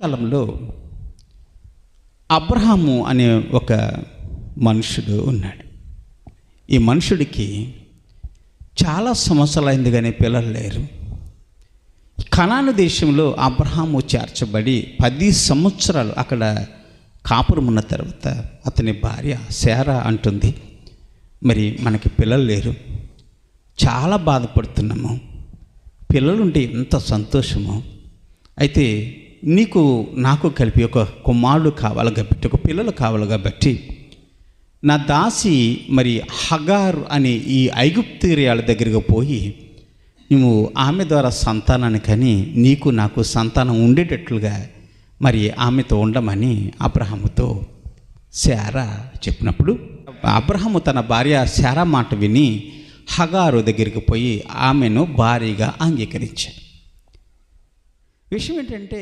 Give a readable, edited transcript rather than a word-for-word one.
కాలంలో అబ్రహాము అనే ఒక మనుషుడు ఉన్నాడు. ఈ మనుషుడికి చాలా సంవత్సరాలైంది కానీ పిల్లలు లేరు. కనాను దేశంలో అబ్రహాము చేర్చబడి 10 సంవత్సరాలు అక్కడ కాపురం ఉన్న తర్వాత అతని భార్య శారా అంటుంది, మరి మనకి పిల్లలు లేరు, చాలా బాధపడుతున్నాము, పిల్లలుంటే ఎంత సంతోషమో, అయితే నీకు నాకు కలిపి ఒక కుమారుడు కావాలి కాబట్టి, ఒక పిల్లలు కావాలి కాబట్టి నా దాసి మరి హగార్ అనే ఈ ఐగుప్తీయురాల దగ్గరికి పోయి నువ్వు ఆమె ద్వారా సంతానాన్ని కని నీకు నాకు సంతానం ఉండేటట్లుగా మరి ఆమెతో ఉండమని అబ్రహాముతో శారా చెప్పినప్పుడు, అబ్రహాము తన భార్య శారా మాట విని హగారు దగ్గరికి పోయి ఆమెను భార్యగా అంగీకరించాడు. విషయం ఏంటంటే